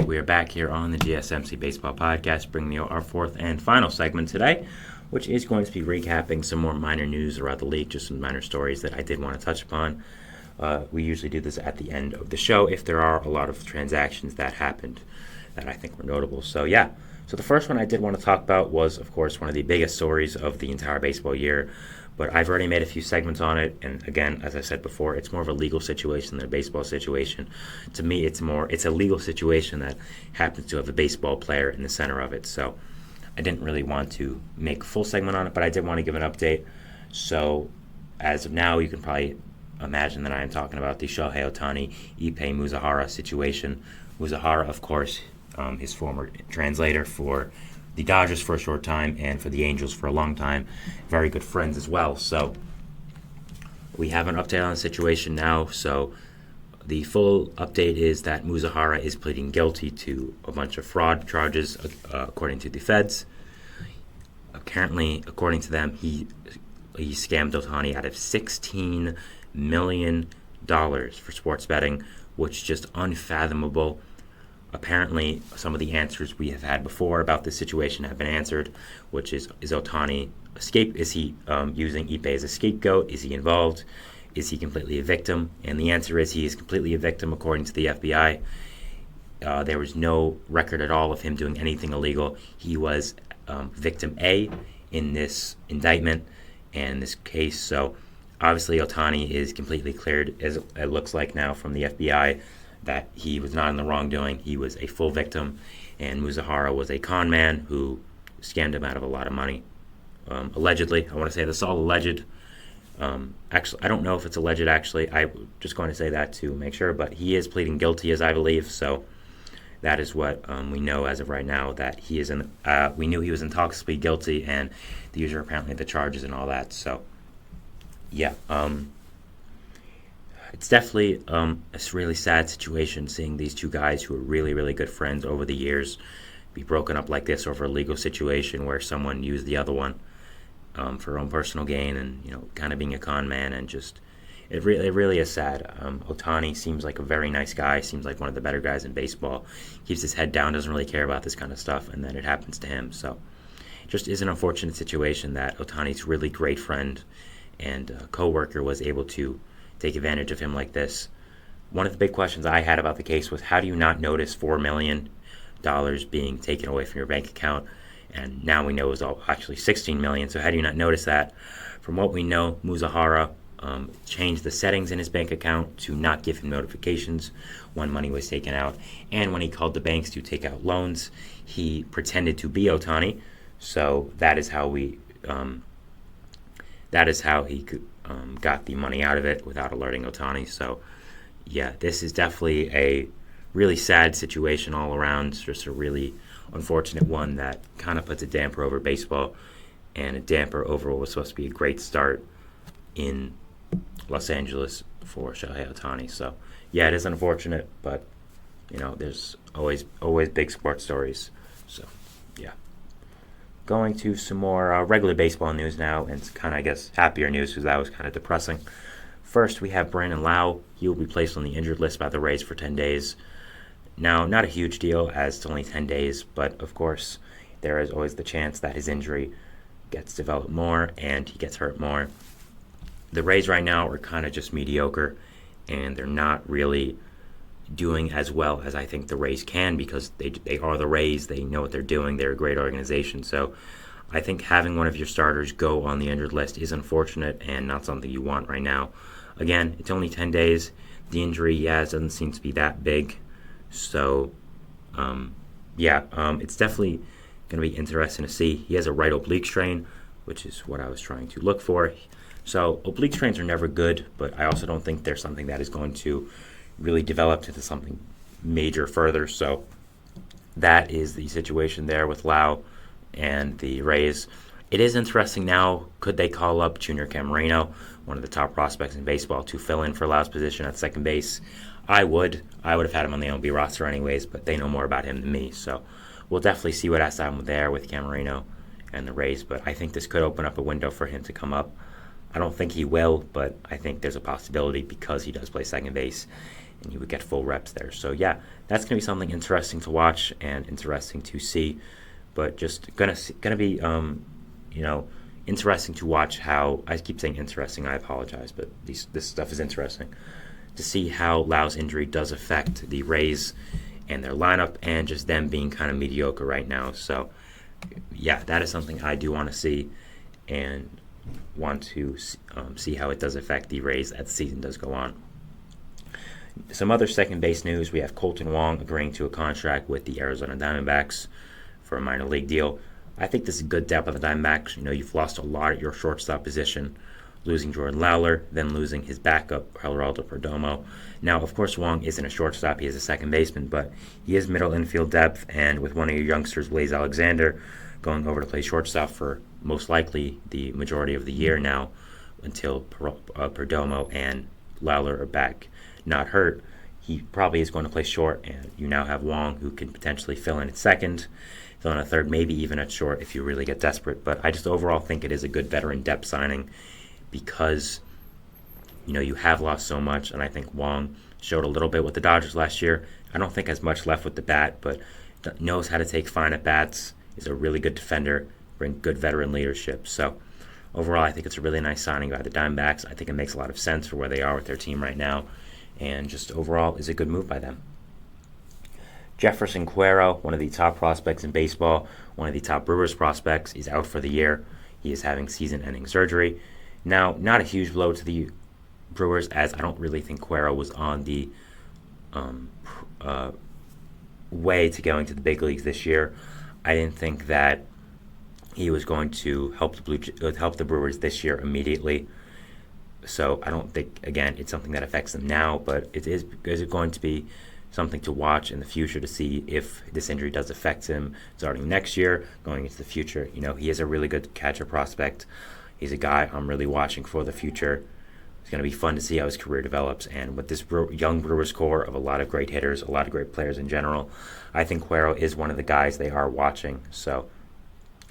we are back here on the GSMC Baseball Podcast, bringing you our fourth and final segment today, which is going to be recapping some more minor news around the league, just some minor stories that I did want to touch upon. We usually do this at the end of the show if there are a lot of transactions that happened that I think were notable. So the first one I did want to talk about was, of course, one of the biggest stories of the entire baseball year. But I've already made a few segments on it, and again, as I said before, it's more of a legal situation than a baseball situation. To me, it's a legal situation that happens to have a baseball player in the center of it. So I didn't really want to make a full segment on it, but I did want to give an update. So as of now, you can probably imagine that I am talking about the Shohei Ohtani, Ippei Muzahara situation. Muzahara, of course, his former translator for the Dodgers for a short time and for the Angels for a long time. Very good friends as well. So we have an update on the situation now. So the full update is that Muzahara is pleading guilty to a bunch of fraud charges, according to the feds. Apparently, according to them, he scammed Ohtani out of $16 million for sports betting, which is just unfathomable. Apparently, some of the answers we have had before about this situation have been answered, which is Ohtani is he using Ippei as a scapegoat? Is he involved? Is he completely a victim? And the answer is he is completely a victim, according to the FBI. There was no record at all of him doing anything illegal. He was victim A in this indictment and this case. So obviously, Ohtani is completely cleared, as it looks like now, from the FBI, that he was not in the wrongdoing. He was a full victim, and Muzahara was a con man who scammed him out of a lot of money. Allegedly, I want to say this is all alleged. Actually, I don't know if it's alleged, actually. I'm just going to say that to make sure, but he is pleading guilty, as I believe, so that is what we know as of right now, that he is in. We knew he was in talks to plead guilty, and these are apparently the charges and all that, so yeah. It's definitely a really sad situation seeing these two guys who are really, really good friends over the years be broken up like this over a legal situation where someone used the other one for their own personal gain, and kind of being a con man, and just it really is sad. Ohtani seems like a very nice guy, seems like one of the better guys in baseball, keeps his head down, doesn't really care about this kind of stuff, and then it happens to him. So it just is an unfortunate situation that Ohtani's really great friend and co-worker was able to take advantage of him like this. One of the big questions I had about the case was, how do you not notice $4 million being taken away from your bank account? And now we know it was actually $16 million, so how do you not notice that? From what we know, Muzahara changed the settings in his bank account to not give him notifications when money was taken out. And when he called the banks to take out loans, he pretended to be Ohtani. So that is how he got the money out of it without alerting Ohtani. So, yeah, this is definitely a really sad situation all around. It's just a really unfortunate one that kind of puts a damper over baseball and a damper over what was supposed to be a great start in Los Angeles for Shohei Ohtani. So, yeah, it is unfortunate, but, there's always big sports stories. So, yeah. Going to some more regular baseball news now, and it's kind of, I guess, happier news because that was kind of depressing. First, we have Brandon Lau. He will be placed on the injured list by the Rays for 10 days. Now, not a huge deal as it's only 10 days, but of course, there is always the chance that his injury gets developed more and he gets hurt more. The Rays right now are kind of just mediocre, and they're not really doing as well as I think the Rays can, because they are the Rays. They know what they're doing. They're a great organization. So I think having one of your starters go on the injured list is unfortunate and not something you want right now. Again, it's only 10 days. The injury, doesn't seem to be that big. So, it's definitely going to be interesting to see. He has a right oblique strain, which is what I was trying to look for. So oblique strains are never good, but I also don't think they're something that is going to really develop into something major further. So that is the situation there with Lau and the Rays. It is interesting now, could they call up Junior Camarino, one of the top prospects in baseball, to fill in for Lau's position at second base? I would have had him on the MLB roster anyways, but they know more about him than me. So we'll definitely see what has to happen there with Camarino and the Rays, but I think this could open up a window for him to come up. I don't think he will, but I think there's a possibility because he does play second base. and he would get full reps there. So yeah, that's going to be something interesting to watch and interesting to see. But just gonna be interesting to watch how, I keep saying interesting, I apologize, but this stuff is interesting to see how Lau's injury does affect the Rays and their lineup, and just them being kind of mediocre right now. So yeah, that is something I do want to see, and want to see how it does affect the Rays as the season does go on. Some other second base news: we have Colton Wong agreeing to a contract with the Arizona Diamondbacks for a minor league deal. I think this is good depth on the Diamondbacks. You've lost a lot at your shortstop position, losing Jordan Lawler, then losing his backup, Geraldo Perdomo. Now, of course, Wong isn't a shortstop. He is a second baseman, but he is middle infield depth, and with one of your youngsters, Blaze Alexander, going over to play shortstop for most likely the majority of the year now until Perdomo and Lawler are back, not hurt, he probably is going to play short, and you now have Wong, who can potentially fill in at second, fill in at third, maybe even at short if you really get desperate. But I just overall think it is a good veteran depth signing, because you have lost so much, and I think Wong showed a little bit with the Dodgers last year. I don't think has much left with the bat, but knows how to take fine at bats, is a really good defender, bring good veteran leadership. So overall, I think it's a really nice signing by the Diamondbacks. I think it makes a lot of sense for where they are with their team right now, and just overall is a good move by them. Jefferson Cuero, one of the top prospects in baseball, one of the top Brewers prospects, is out for the year. He is having season-ending surgery. Now, not a huge blow to the Brewers, as I don't really think Cuero was on the way to going to the big leagues this year. I didn't think that he was going to help the Brewers this year immediately. So I don't think, again, it's something that affects them now, but it is going to be something to watch in the future to see if this injury does affect him starting next year, going into the future. He is a really good catcher prospect. He's a guy I'm really watching for the future. It's going to be fun to see how his career develops. And with this young Brewers core of a lot of great hitters, a lot of great players in general, I think Cuero is one of the guys they are watching. So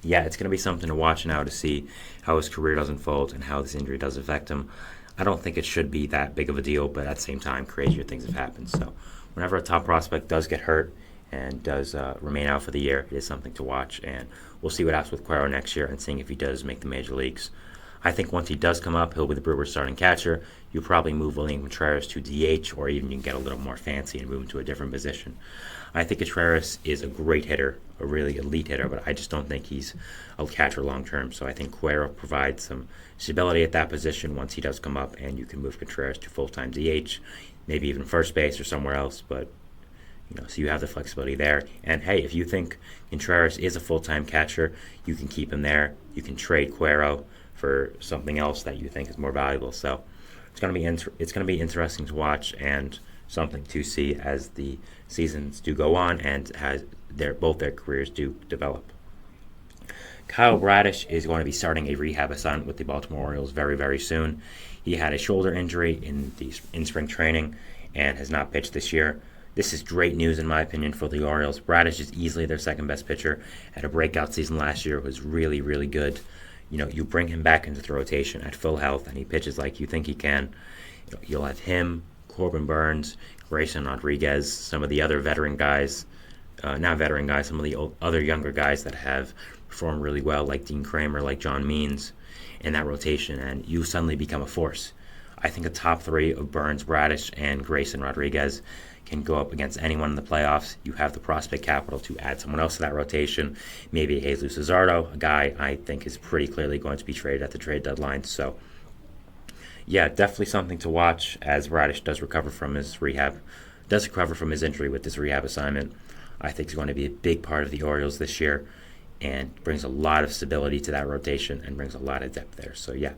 yeah, it's going to be something to watch now to see how his career does unfold and how this injury does affect him. I don't think it should be that big of a deal, but at the same time, crazier things have happened. So whenever a top prospect does get hurt and does remain out for the year, it is something to watch. And we'll see what happens with Cuero next year and seeing if he does make the major leagues. I think once he does come up, he'll be the Brewers' starting catcher. You'll probably move William Contreras to DH, or even you can get a little more fancy and move him to a different position. I think Contreras is a great hitter, a really elite hitter, but I just don't think he's a catcher long term. So I think Cuero provides some stability at that position once he does come up, and you can move Contreras to full-time DH, maybe even first base or somewhere else. But so you have the flexibility there. And hey, if you think Contreras is a full-time catcher, you can keep him there. You can trade Cuero for something else that you think is more valuable. So it's going to be interesting to watch and something to see as the seasons do go on and as both their careers do develop. Kyle Bradish is going to be starting a rehab assignment with the Baltimore Orioles very, very soon. He had a shoulder injury in spring training and has not pitched this year. This is great news, in my opinion, for the Orioles. Bradish is easily their second-best pitcher. Had a breakout season last year. Was really, really good. You bring him back into the rotation at full health, and he pitches like you think he can. You'll have him, Corbin Burns, Grayson Rodriguez, some of the other veteran guys, some of the other younger guys that have performed really well, like Dean Kramer, like John Means, in that rotation, and you suddenly become a force. I think a top three of Burns, Bradish, and Grayson Rodriguez can go up against anyone in the playoffs. You have the prospect capital to add someone else to that rotation, maybe Jesus Luzardo, a guy I think is pretty clearly going to be traded at the trade deadline. So yeah, definitely something to watch as Bradish does recover from his injury with this rehab assignment. I think he's going to be a big part of the Orioles this year and brings a lot of stability to that rotation and brings a lot of depth there. So yeah,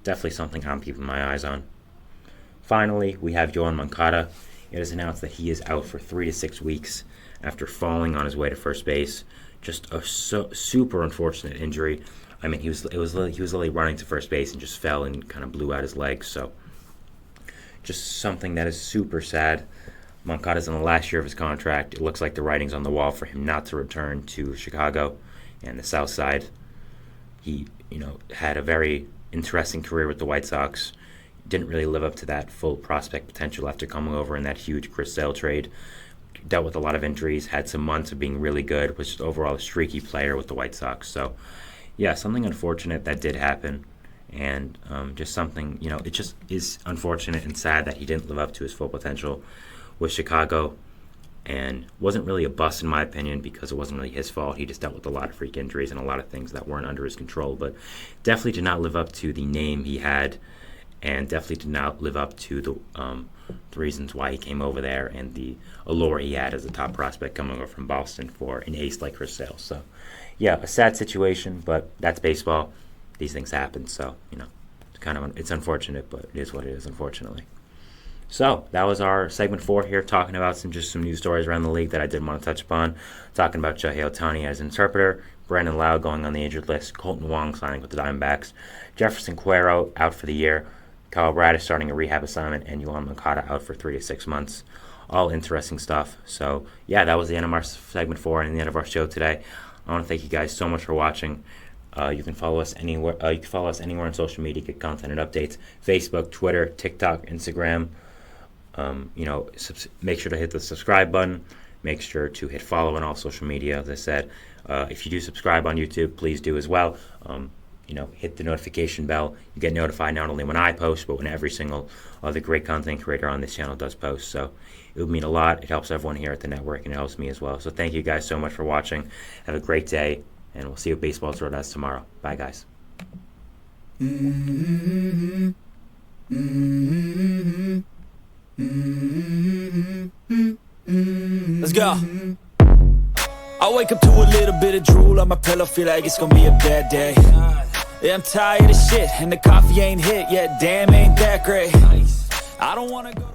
definitely something I'm keeping my eyes on. Finally, we have Yoan Moncada. It is announced that he is out for 3 to 6 weeks after falling on his way to first base. Just a super unfortunate injury. I mean, he was literally running to first base and just fell and kind of blew out his legs. So just something that is super sad. Moncada's in the last year of his contract. It looks like the writing's on the wall for him not to return to Chicago and the South Side. He, had a very interesting career with the White Sox. didn't really live up to that full prospect potential after coming over in that huge Chris Sale trade. Dealt with a lot of injuries, had some months of being really good, was just overall a streaky player with the White Sox. So, yeah, something unfortunate that did happen, and just something, it just is unfortunate and sad that he didn't live up to his full potential with Chicago, and wasn't really a bust in my opinion because it wasn't really his fault. He just dealt with a lot of freak injuries and a lot of things that weren't under his control, but definitely did not live up to the name he had, and definitely did not live up to the reasons why he came over there and the allure he had as a top prospect coming over from Boston for an ace like Chris Sale. So, yeah, a sad situation, but that's baseball. These things happen, so, it's unfortunate, but it is what it is, unfortunately. So, that was our segment 4 here, talking about some news stories around the league that I did want to touch upon. Talking about Shohei Ohtani as interpreter, Brandon Lau going on the injured list, Colton Wong signing with the Diamondbacks, Jefferson Cuero out for the year, Kyle Bradish starting a rehab assignment, and Yohan Moncada out for 3 to 6 months. All interesting stuff. So, yeah, that was the end of our segment 4 and the end of our show today. I want to thank you guys so much for watching. You can follow us anywhere. You can follow us anywhere on social media, get content and updates: Facebook, Twitter, TikTok, Instagram. Make sure to hit the subscribe button. Make sure to hit follow on all social media. As I said, if you do subscribe on YouTube, please do as well. Hit the notification bell. You get notified not only when I post, but when every single other great content creator on this channel does post. So it would mean a lot. It helps everyone here at the network, and it helps me as well. So thank you guys so much for watching. Have a great day, and we'll see what baseball throws us tomorrow. Bye, guys. Let's go. I wake up to a little bit of drool on my pillow, feel like it's gonna be a bad day. Yeah, I'm tired of shit, and the coffee ain't hit yet. Damn, ain't that great. I don't wanna go